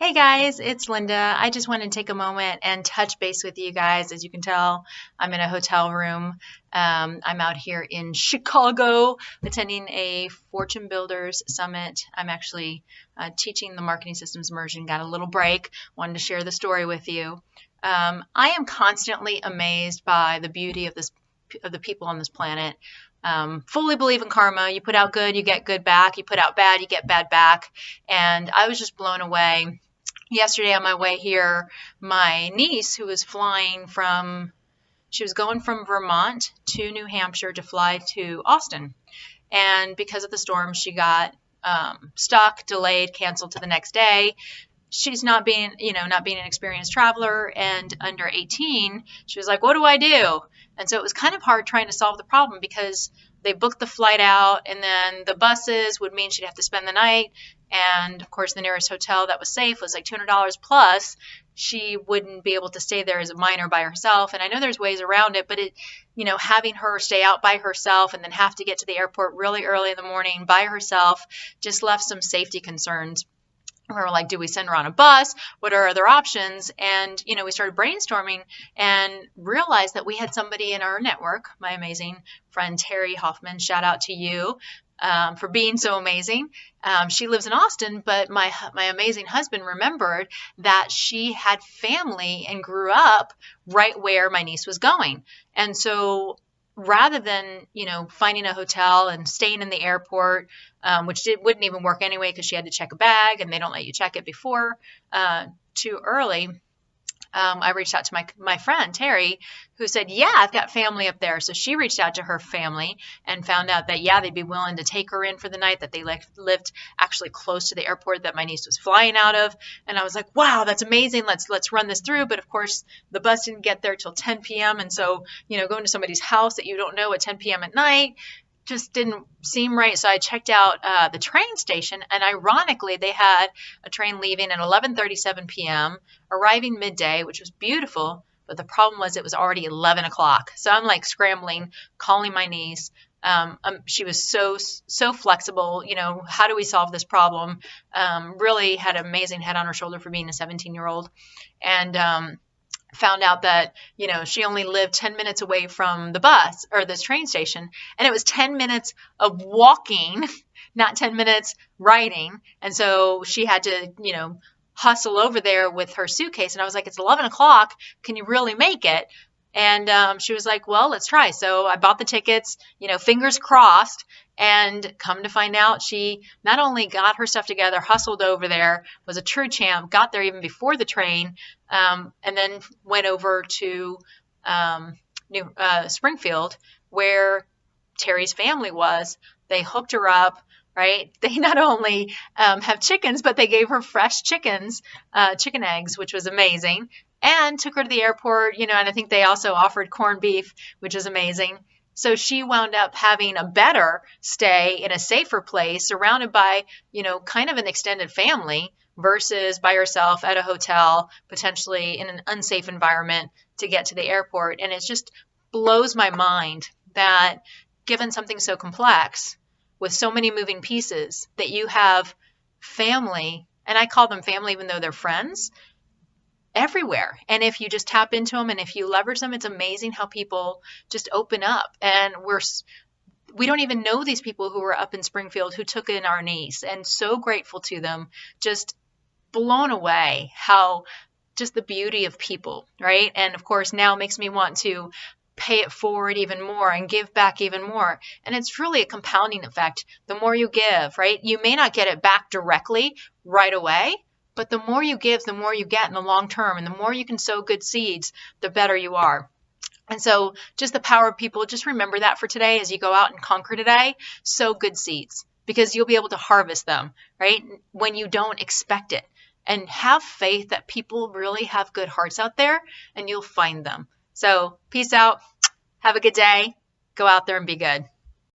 Hey guys, it's Linda. I just wanted to take a moment and touch base with you guys. As you can tell, I'm in a hotel room. I'm out here in Chicago attending a Fortune Builders Summit. I'm actually teaching the marketing systems immersion. Got a little break. Wanted to share the story with you. I am constantly amazed by the beauty of the people on this planet. Fully believe in karma. You put out good, you get good back. You put out bad, you get bad back. And I was just blown away. Yesterday on my way here, my niece, who was she was going from Vermont to New Hampshire to fly to Austin. And because of the storm, she got stuck, delayed, canceled to the next day. She's not being an experienced traveler and under 18, she was like, what do I do? And so it was kind of hard trying to solve the problem because they booked the flight out and then the buses would mean she'd have to spend the night. And of course, the nearest hotel that was safe was like $200 plus. She wouldn't be able to stay there as a minor by herself. And I know there's ways around it, but having her stay out by herself and then have to get to the airport really early in the morning by herself just left some safety concerns. We were like, do we send her on a bus? What are other options? And, we started brainstorming and realized that we had somebody in our network, my amazing friend, Terry Hoffman. Shout out to you for being so amazing. She lives in Austin, but my amazing husband remembered that she had family and grew up right where my niece was going. And so rather than, finding a hotel and staying in the airport, which wouldn't even work anyway because she had to check a bag and they don't let you check it before too early, I reached out to my friend, Terry, who said, yeah, I've got family up there. So she reached out to her family and found out that, yeah, they'd be willing to take her in for the night, that they lived actually close to the airport that my niece was flying out of. And I was like, wow, that's amazing. Let's run this through. But of course, the bus didn't get there till 10 p.m. And so, going to somebody's house that you don't know at 10 p.m. at night just didn't seem right. So I checked out the train station, and ironically, they had a train leaving at 11:37 p.m., arriving midday, which was beautiful. But the problem was it was already 11 o'clock. So I'm like scrambling, calling my niece. She was so flexible. How do we solve this problem? Really had an amazing head on her shoulder for being a 17-year-old. And found out that, she only lived 10 minutes away from the bus or this train station. And it was 10 minutes of walking, not 10 minutes riding. And so she had to, hustle over there with her suitcase. And I was like, it's 11 o'clock. Can you really make it? And she was like, well, let's try. So I bought the tickets, fingers crossed. And come to find out, she not only got her stuff together, hustled over there, was a true champ, got there even before the train, and then went over to Springfield, where Terry's family was. They hooked her up, right? They not only have chickens, but they gave her fresh chicken eggs, which was amazing, and took her to the airport, and I think they also offered corned beef, which is amazing. So she wound up having a better stay in a safer place, surrounded by, kind of an extended family versus by herself at a hotel, potentially in an unsafe environment to get to the airport. And it just blows my mind that given something so complex with so many moving pieces, that you have family, and I call them family even though they're friends, everywhere. And if you just tap into them and if you leverage them, it's amazing how people just open up. And we don't even know these people who were up in Springfield who took in our niece, and so grateful to them, just blown away how just the beauty of people, right? And of course now makes me want to pay it forward even more and give back even more. And it's really a compounding effect. The more you give, right? You may not get it back directly right away, but the more you give, the more you get in the long term. And the more you can sow good seeds, the better you are. And so just the power of people, just remember that for today as you go out and conquer today, sow good seeds, because you'll be able to harvest them, right? When you don't expect it. And have faith that people really have good hearts out there, and you'll find them. So peace out. Have a good day. Go out there and be good.